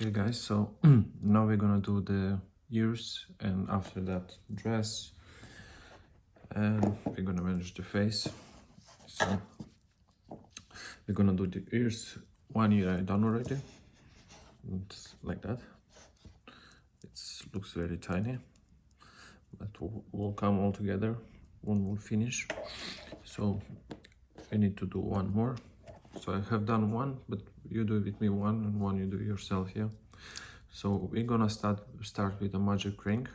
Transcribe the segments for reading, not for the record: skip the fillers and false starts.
Okay guys, so now we're gonna do the ears and after that dress, and we're gonna manage the face. So we're gonna do the ears. One ear I done already. It's like that. It looks very tiny, but will come all together. One will finish. So I need to do one more. So I have done one, but you do it with me one, and one you do yourself, yeah. So we're gonna start with a magic ring.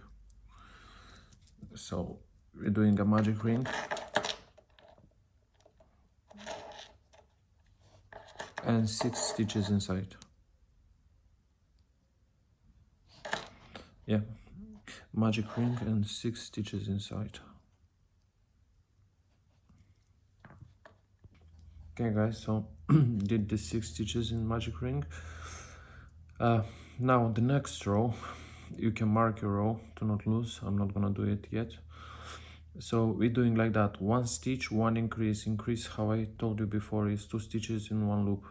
So we're doing a magic ring and 6 stitches inside. Yeah, magic ring and 6 stitches inside. Okay guys, so did the 6 stitches in magic ring. Now on the next row you can mark your row to not lose. I'm not gonna do it yet. So we're doing like that: one stitch, one increase. How I told you before is 2 stitches in one loop.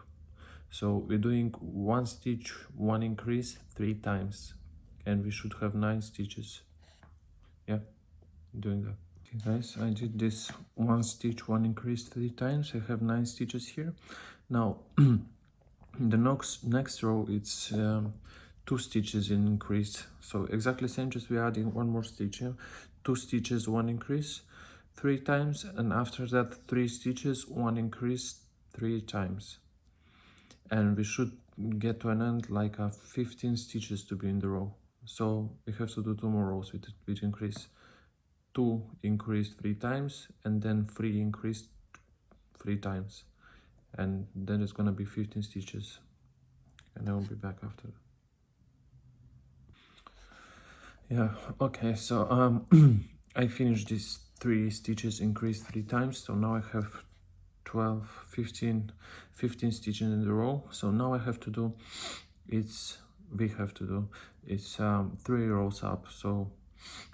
So we're doing one stitch, one increase 3 times, and we should have 9 stitches. Yeah, doing that. Okay guys, I did this one stitch, one increase 3 times. I have 9 stitches here. Now in the next row it's 2 stitches in increase, so exactly same, just we're adding one more stitch. Yeah? 2 stitches, one increase 3 times, and after that 3 stitches, one increase 3 times, and we should get to an end like 15 stitches to be in the row. So we have to do 2 more rows with increase. 2 increase 3 times, and then 3 increase 3 times, and then it's gonna be 15 stitches, and I will be back after. Yeah, okay, so I finished these 3 stitches, increased 3 times, so now I have 12, 15 stitches in the row. So now we have to do 3 rows up. So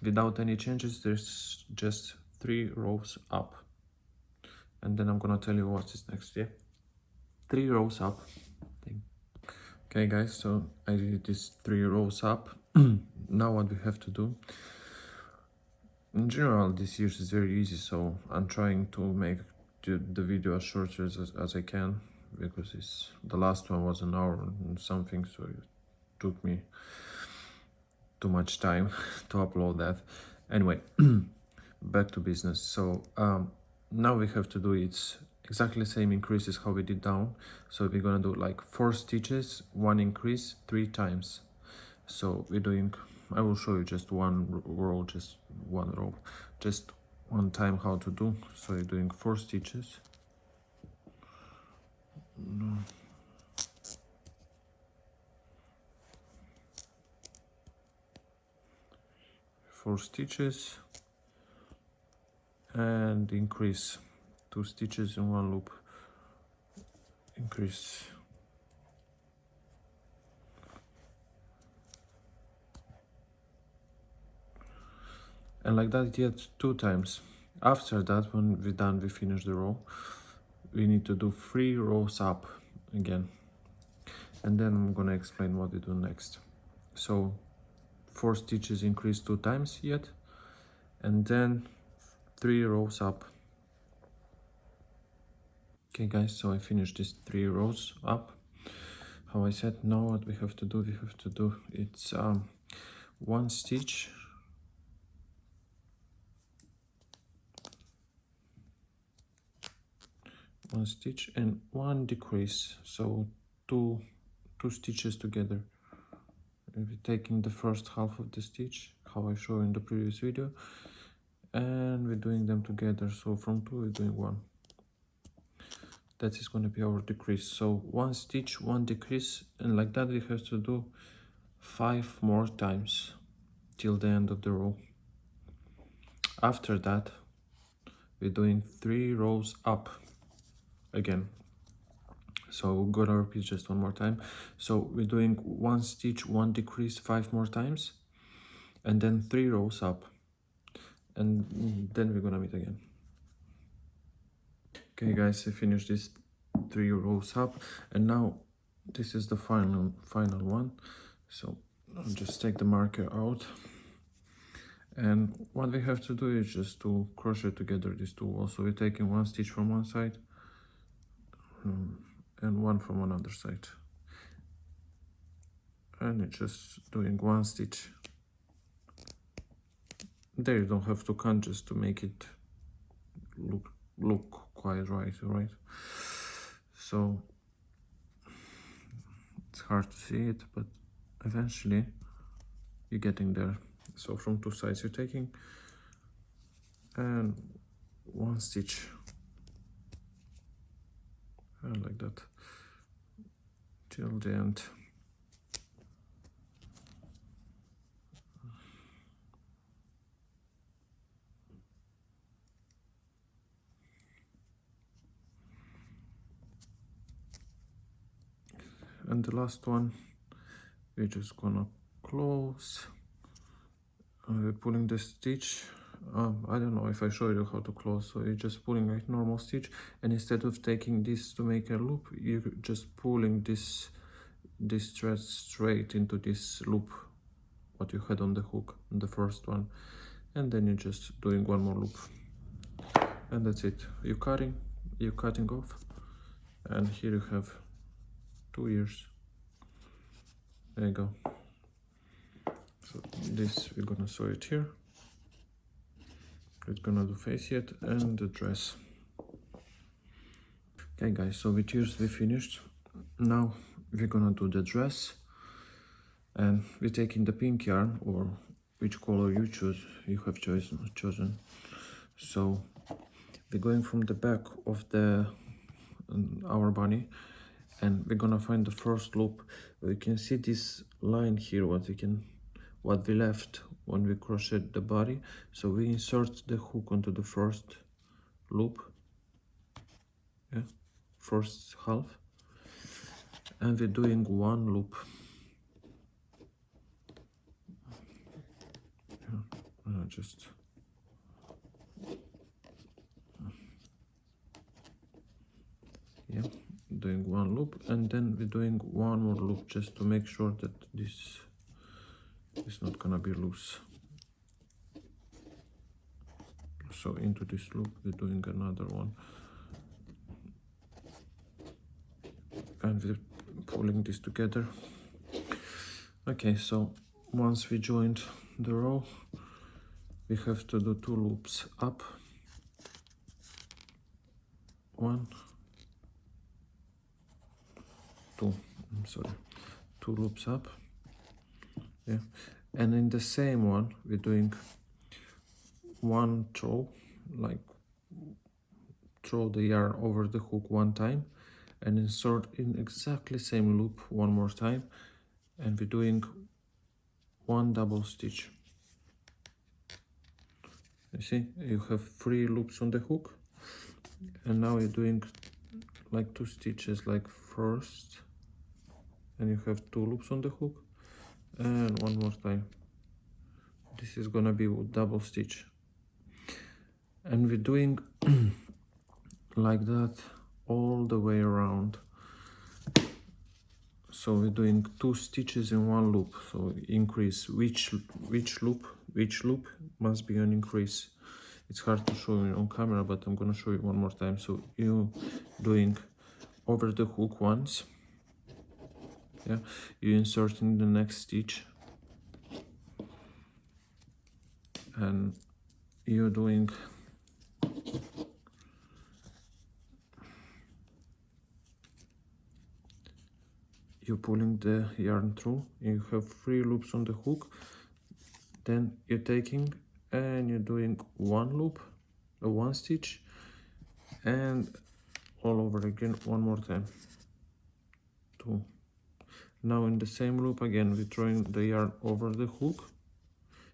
without any changes, there's just 3 rows up, and then I'm gonna tell you what is next. Yeah, 3 rows up. Okay guys, so I did these 3 rows up. Now what we have to do, in general this year is very easy, so I'm trying to make the video as short as I can, because the last one was an hour and something, so it took me too much time to upload that. Anyway, back to business. So now we have to do it's exactly same increases how we did down. So we're gonna do like 4 stitches, 1 increase 3 times. So we're doing, I will show you just one row, just one time how to do. So you're doing 4 stitches. 4 stitches and increase 2 stitches in one loop, increase. And like that yet 2 times. After that, when we're done, we finish the row, we need to do 3 rows up again, and then I'm gonna explain what we do next. So 4 stitches, increase 2 times yet, and then 3 rows up. Okay guys, so I finished these 3 rows up. How I said, now what we have to do, it's 1 stitch, and 1 decrease, so two stitches together. We're taking the first half of the stitch, how I showed in the previous video, and we're doing them together. So from 2 we're doing 1. That is going to be our decrease. So 1 stitch, 1 decrease, and like that we have to do 5 more times till the end of the row. After that we're doing 3 rows up again. So we're gonna repeat just one more time. So we're doing 1 stitch, 1 decrease 5 more times, and then 3 rows up, and then we're gonna meet again. Okay guys, I finished these 3 rows up, and now This is the final one. So I'll just take the marker out, and what we have to do is just to crochet together these two walls. So we're taking one stitch from one side and one from another side, and it's just doing one stitch. There you don't have to count, just to make it look quite right. So it's hard to see it, but eventually you're getting there. So from two sides you're taking and one stitch, and like that till the end. And the last one, we're just gonna close. We're pulling the stitch. I don't know if I show you how to close. So you're just pulling a normal stitch, and instead of taking this to make a loop, you're just pulling this thread straight into this loop what you had on the hook, on the first one, and then you're just doing one more loop, and that's it. You're cutting off, and here you have 2 ears. There you go. So this, we're gonna sew it here. We're gonna do face yet and the dress. Okay guys, so with ears we finished. Now we're gonna do the dress, and we're taking the pink yarn, or which color you have chosen. So we're going from the back of our bunny, and we're gonna find the first loop. We can see this line here, what we left when we crocheted the body. So we insert the hook onto the first loop, first half, and we're doing one loop. Just doing one loop, and then we're doing one more loop just to make sure that this is not gonna be loose. So into this loop we're doing another one, and we're pulling this together. Okay, so once we joined the row, we have to do 2 loops up. 1, 2, 2 loops up, and in the same one we're doing one throw, like throw the yarn over the hook one time and insert in exactly same loop one more time, and we're doing one double stitch. You see, you have 3 loops on the hook, and now you're doing like 2 stitches, like first, and you have 2 loops on the hook, and one more time. This is gonna be double stitch, and we're doing like that all the way around. So we're doing 2 stitches in one loop, so increase which loop must be an increase. It's hard to show you on camera, but I'm gonna show you one more time. So you doing over the hook once, you insert in the next stitch, and you're doing you're pulling the yarn through. You have 3 loops on the hook, then you're taking and you're doing one loop, one stitch, and all over again one more time. 2. Now in the same loop again, we're throwing the yarn over the hook,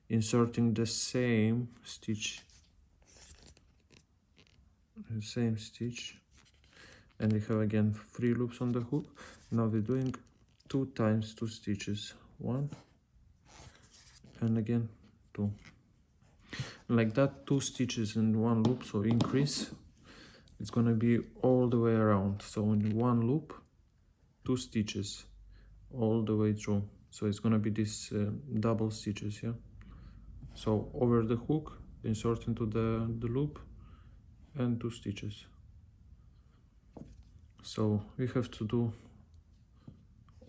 inserting the same stitch, and we have again 3 loops on the hook. Now we're doing 2 times 2 stitches, 1 and again 2, like that, 2 stitches in one loop. So increase, it's gonna be all the way around. So in one loop, 2 stitches all the way through. So it's gonna be this double stitches, yeah. So over the hook, insert into the loop, and 2 stitches. So we have to do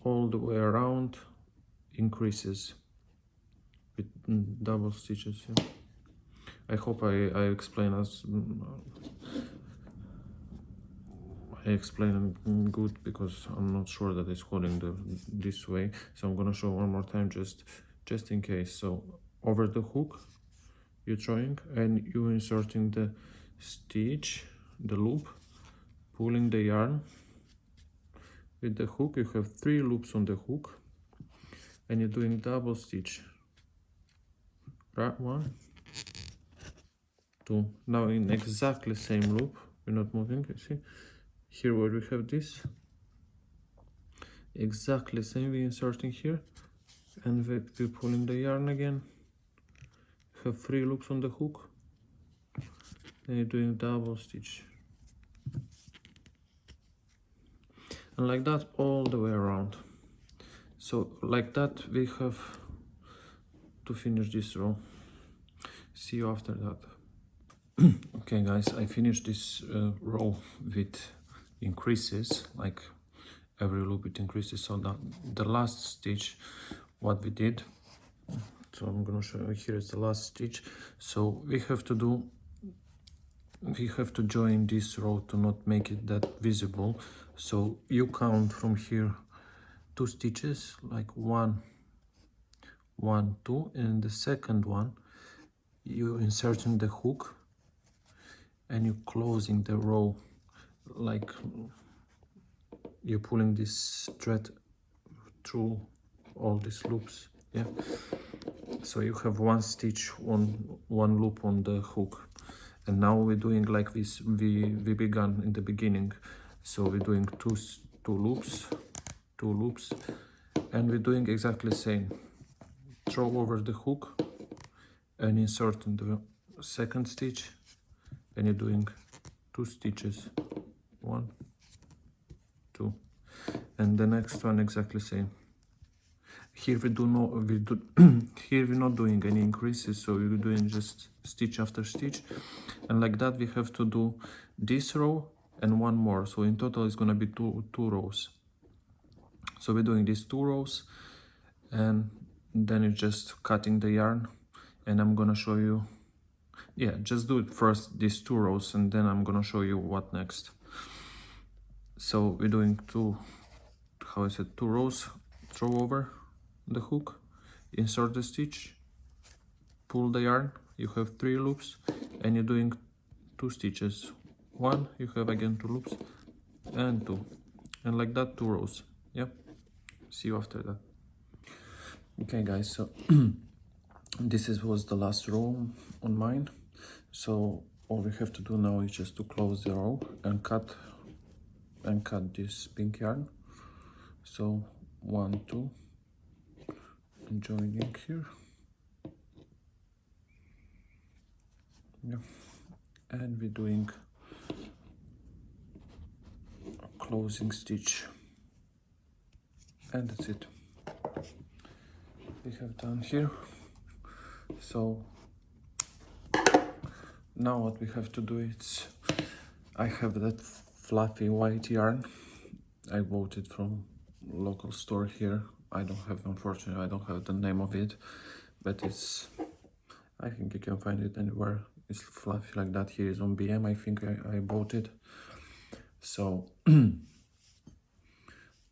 all the way around increases with double stitches, yeah. I hope I explain as I explain good, because I'm not sure that it's holding this way. So I'm gonna show one more time just in case. So over the hook you're throwing, and you inserting the stitch, the loop, pulling the yarn with the hook. You have 3 loops on the hook, and you're doing double stitch. Right, 1, 2. Now in exactly same loop, we're not moving. You see here where we have this exactly same, we inserting here, and we're pulling the yarn again. Have 3 loops on the hook, and you're doing double stitch, and like that all the way around. So like that we have to finish this row. See you after that. Okay guys, I finished this row with increases, like every loop it increases. So the last stitch, what we did, so I'm gonna show you here is the last stitch. So we have to join this row to not make it that visible. So you count from here 2 stitches, like 1, 1, 2, and the second one you inserting the hook and you closing the row, like you're pulling this thread through all these loops, yeah. So you have 1 stitch on 1 loop on the hook, and now we're doing like this we began in the beginning. So we're doing two loops, 2 loops, and we're doing exactly the same. Throw over the hook and insert in the second stitch, and you're doing 2 stitches, 1, 2, and the next one exactly same. Here here we're not doing any increases, so we're doing just stitch after stitch, and like that we have to do this row and 1 more. So in total it's gonna be two rows. So we're doing these 2 rows, and then you're just cutting the yarn, and I'm gonna show you, yeah, just do it first, these 2 rows, and then I'm gonna show you what next. So we're doing 2 rows, throw over the hook, insert the stitch, pull the yarn, you have 3 loops, and you're doing 2 stitches, 1, you have again 2 loops, and 2, and like that 2 rows, yeah. See you after that. Okay guys, so this was the last row on mine. So all we have to do now is just to close the row and cut this pink yarn. So 1, 2, and joining here, yeah, and we're doing a closing stitch, and that's it. We have done here. So now what we have to do is, I have that fluffy white yarn. I bought it from local store here. Unfortunately I don't have the name of it, but I think you can find it anywhere. It's fluffy like that. Here is on BM, I think I bought it. So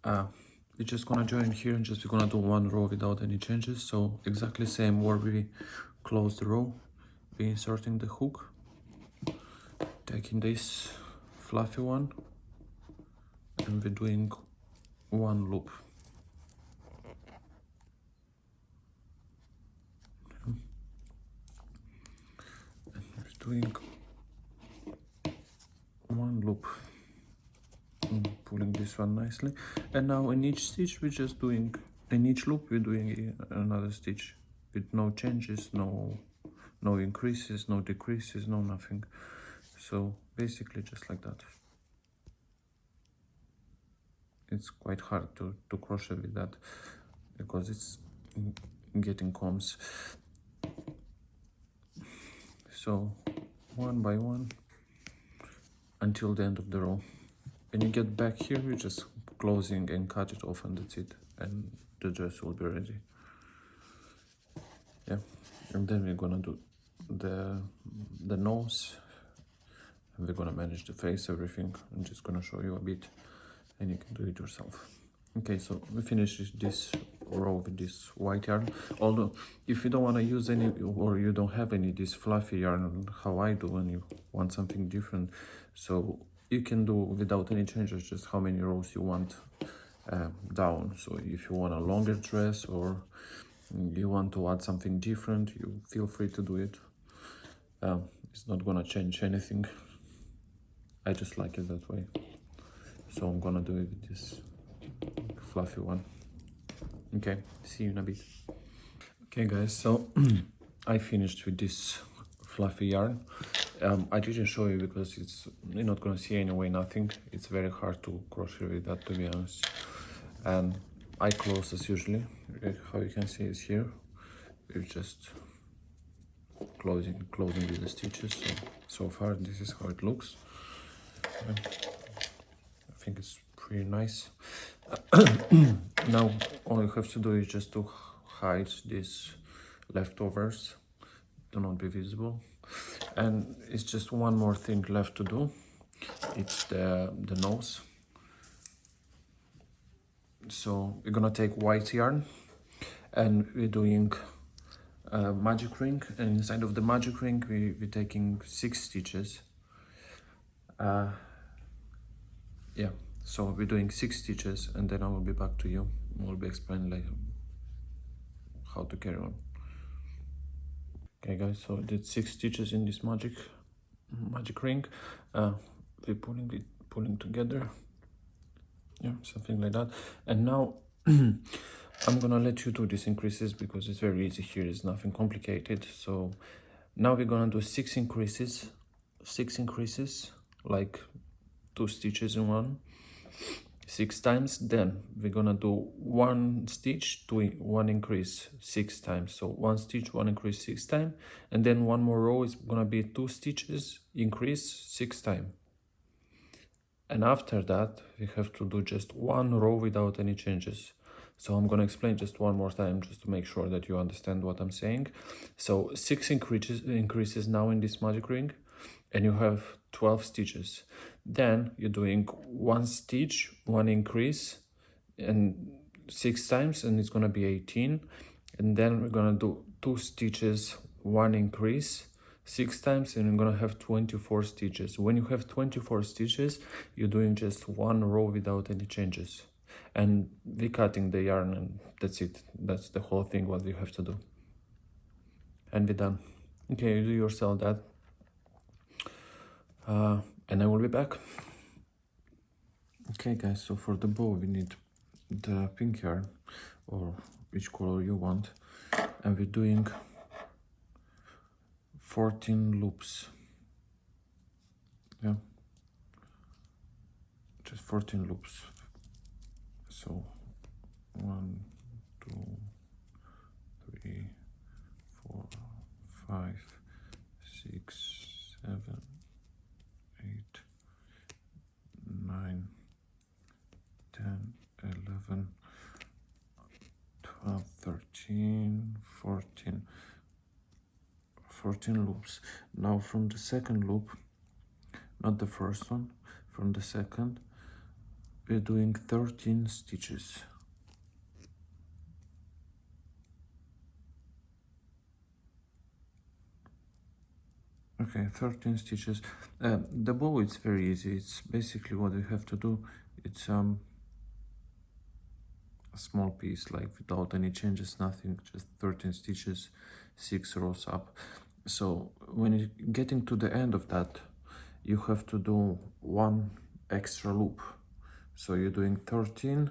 we're just gonna join here, and we're gonna do 1 row without any changes. So exactly same where we close the row, we're inserting the hook, taking this fluffy one, and we're doing 1 loop. And we're doing 1 loop, pulling this one nicely, and now in each stitch we're just doing, in each loop we're doing another stitch with no changes, no increases, no decreases, no nothing. So basically just like that. it's quite hard to crochet with that because it's getting combs. So one by one until the end of the row. When you get back here, you just closing and cut it off, and that's it, and the dress will be ready. Yeah, and then we're gonna do the nose, and we're gonna manage the face, everything. I'm just gonna show you a bit, and you can do it yourself. Okay, so we finish this row with this white yarn. Although if you don't want to use any, or you don't have any this fluffy yarn, how I do, and you want something different, so you can do without any changes, just how many rows you want down. So if you want a longer dress, or you want to add something different, you feel free to do it. It's not gonna change anything. I just like it that way, so I'm gonna do it with this fluffy one. Okay, see you in a bit. Okay guys, so I finished with this fluffy yarn. I didn't show you because you're not gonna see anyway nothing. It's very hard to crochet with that, to be honest. And I close as usually. How you can see is here. It's just closing with the stitches. So far this is how it looks. I think it's pretty nice. Now all you have to do is just to hide these leftovers to not be visible, and it's just one more thing left to do. It's the nose. So we're gonna take white yarn, and we're doing a magic ring, and inside of the magic ring we're taking 6 stitches. Yeah, so we're doing 6 stitches, and then I will be back to you. We'll be explaining later how to carry on. Okay guys, so I did 6 stitches in this magic ring. We're pulling together, yeah, something like that. And now I'm gonna let you do these increases because it's very easy here. It's nothing complicated. So now we're gonna do 6 increases, like 2 stitches in one, 6 times. Then we're gonna do 1 stitch to 1 increase 6 times. So 1 stitch, 1 increase 6 times, and then one more row is gonna be 2 stitches increase 6 times. And after that we have to do just 1 row without any changes. So I'm gonna explain just one more time, just to make sure that you understand what I'm saying. So 6 increases now in this magic ring, and you have 12 stitches. Then you're doing 1 stitch, 1 increase, and 6 times, and it's gonna be 18. And then we're gonna do 2 stitches, 1 increase 6 times, and you're gonna have 24 stitches. When you have 24 stitches, you're doing just 1 row without any changes, and we're cutting the yarn, and that's it. That's the whole thing what you have to do, and we're done. Okay, you do yourself that, and I will be back. Okay guys, so for the bow we need the pink yarn, or which color you want, and we're doing 14 loops. Yeah, just 14 loops. So 1, 2, 3, 4, 5, 6, 7, 8, 9, 10, 11, 12, 13, 14. 14 loops. Now from the second loop, not the first one, from the second, we're doing 13 stitches. Okay, 13 stitches. The bow is very easy. It's basically what you have to do. It's a small piece, like without any changes, nothing, just 13 stitches, 6 rows up. So when you're getting to the end of that, you have to do 1 extra loop. So you're doing 13,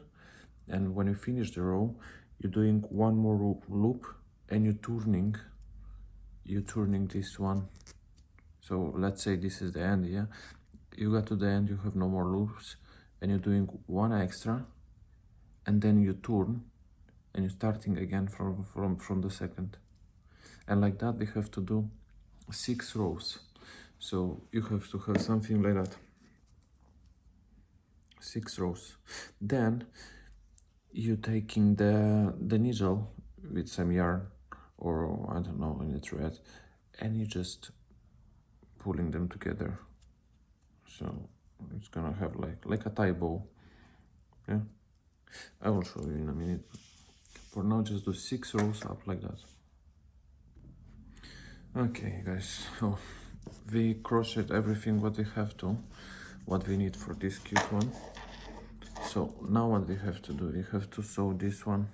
and when you finish the row, you're doing 1 more loop, and you're turning this one. So let's say this is the end, yeah? You got to the end, you have no more loops, and you're doing one extra, and then you turn and you're starting again from the second. And like that we have to do 6 rows. So you have to have something like that, 6 rows. Then you taking the needle with some yarn, or I don't know, any thread, and you just pulling them together. So it's gonna have like a tie bow. Yeah, I will show you in a minute. For now, just do 6 rows up like that. Okay, guys, so we crocheted everything what we have to, what we need for this cute one. So now what we have to do, we have to sew this one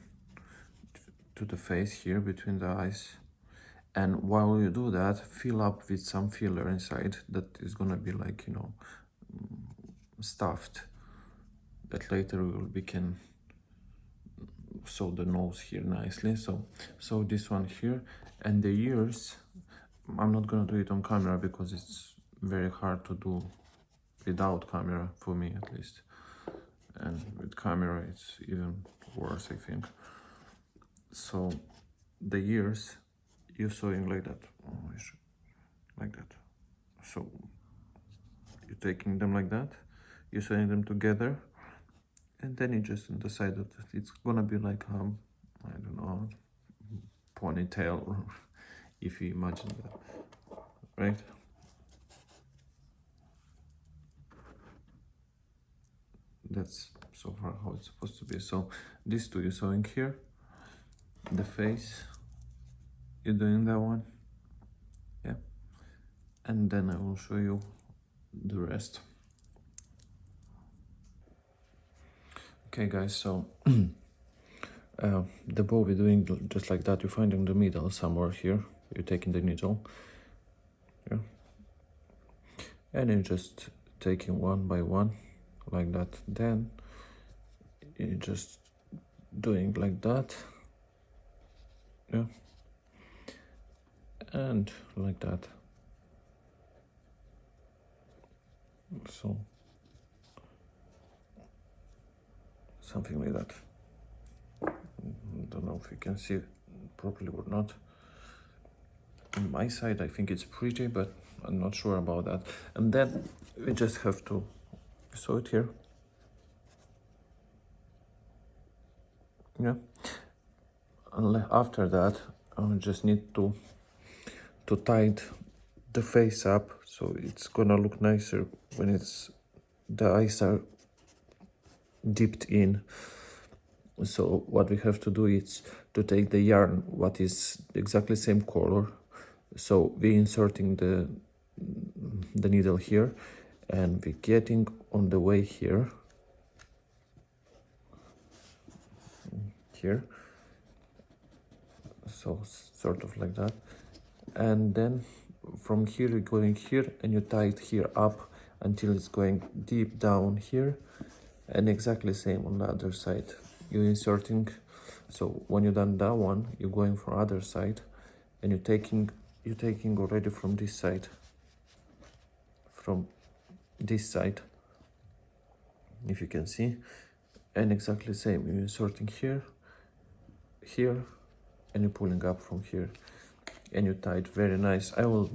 to the face here between the eyes. And while you do that, fill up with some filler inside that is gonna be like, you know, stuffed, that later we can sew the nose here nicely. So this one here, and the ears, I'm not gonna do it on camera because it's very hard to do without camera, for me at least, and with camera it's even worse, I think. So the ears, you're sewing like that, like that. So you're taking them like that, you're sewing them together, and then you just on the side of it, it's gonna be like I don't know, ponytail, if you imagine that, right? That's so far how it's supposed to be. So these two you're sewing here, the face, you're doing that one, yeah, and then I will show you the rest. Okay guys, so the bow we're doing just like that. You're finding the middle somewhere here, you're taking the needle, yeah, and you're just taking one by one like that. Then you're just doing like that, yeah, and like that. So something like that. Don't know if you can see it properly or not. On my side I think it's pretty, but I'm not sure about that. And then we just have to sew it here, yeah, and after that I just need to tie the face up, so it's gonna look nicer when it's the eyes are dipped in. So what we have to do is to take the yarn what is exactly same color, so we inserting the needle here, and we're getting on the way here, so sort of like that, and then from here you're going here and you tie it here up until it's going deep down here, and exactly same on the other side you're inserting. So when you're done that one, you're going for other side, and you're taking already from this side, if you can see, and exactly same you're inserting here, and you're pulling up from here, and you tie it very nice. I will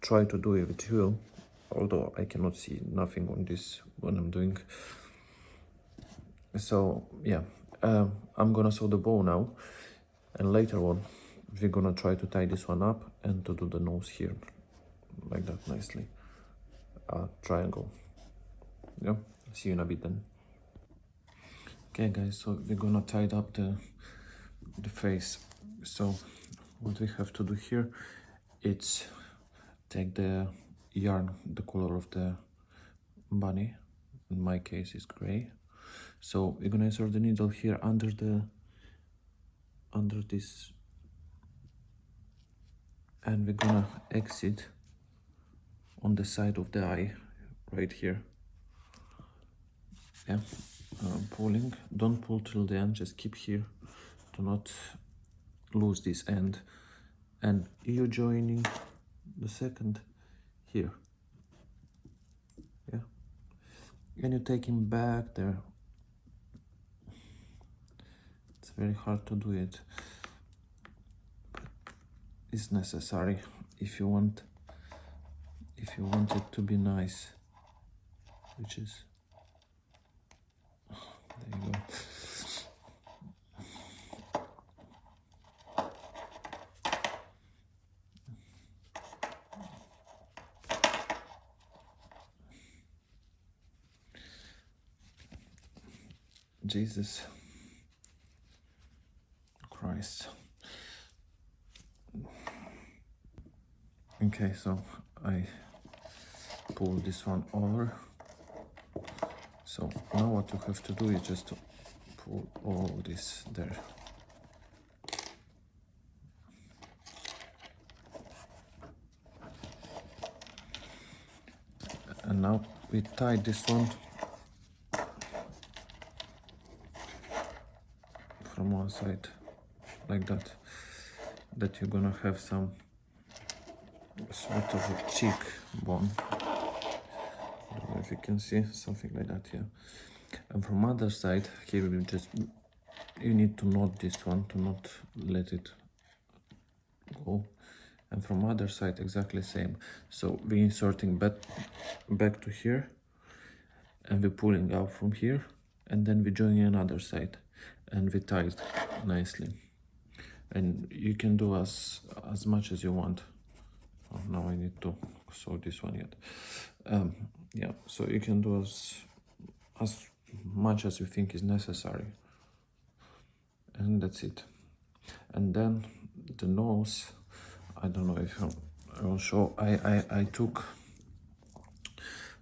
try to do it with you, although I cannot see nothing on this when I'm doing. So yeah, I'm gonna sew the bow now, and later on we're gonna try to tie this one up and to do the nose here like that nicely, triangle. Yeah, see you in a bit then. Okay guys, so we're gonna tie up the face. So what we have to do here, it's take the yarn, the color of the bunny, in my case is gray. So we're gonna insert the needle here under this, and we're gonna exit on the side of the eye right here, yeah. Pulling, don't pull till the end, just keep here to not lose this end, and you're joining the second here, yeah, and you take him back there. It's very hard to do it, but it's necessary if you want it to be nice, which is, there you go. Jesus Christ. Okay, so I pull this one over. So now what you have to do is just to pull all this there. And now we tie this one from one side like that, that you're gonna have some sort of a cheek bone. I don't know if you can see something like that here. And from other side here you need to knot this one to not let it go. And from other side exactly same. So we're inserting back to here, and we're pulling out from here, and then we're joining another side, and we tie it nicely. And you can do as much as you want. Oh, now I need to sew this one yet. Yeah, so you can do as much as you think is necessary, and that's it. And then the nose, I don't know if I will show. I took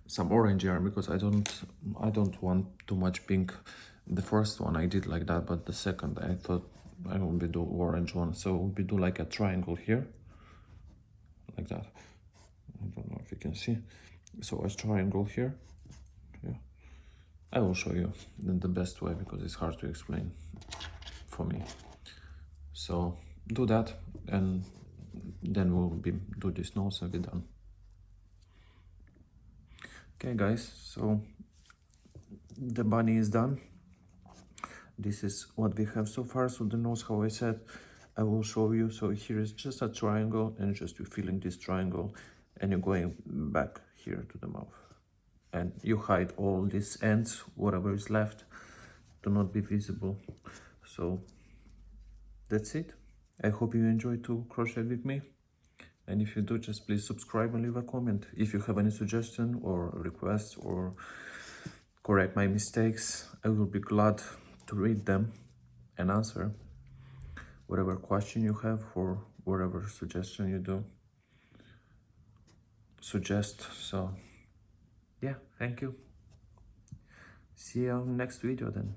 some orange yarn because I don't want too much pink. The first one I did like that, but the second I thought I will be do orange one, so we do like a triangle here, like that. I don't know if you can see. So a triangle here. Yeah, I will show you the best way because it's hard to explain for me. So do that, and then we'll do this nose and be done. Okay guys, so the bunny is done. This is what we have so far. So the nose, how I said, I will show you. So here is just a triangle, and just you filling this triangle, and you're going back here to the mouth, and you hide all these ends, whatever is left, to not be visible. So that's it. I hope you enjoyed to crochet with me, and if you do, just please subscribe and leave a comment. If you have any suggestion or requests or correct my mistakes, I will be glad to read them and answer whatever question you have or whatever suggestion you do suggest. So yeah, thank you. See you on next video then.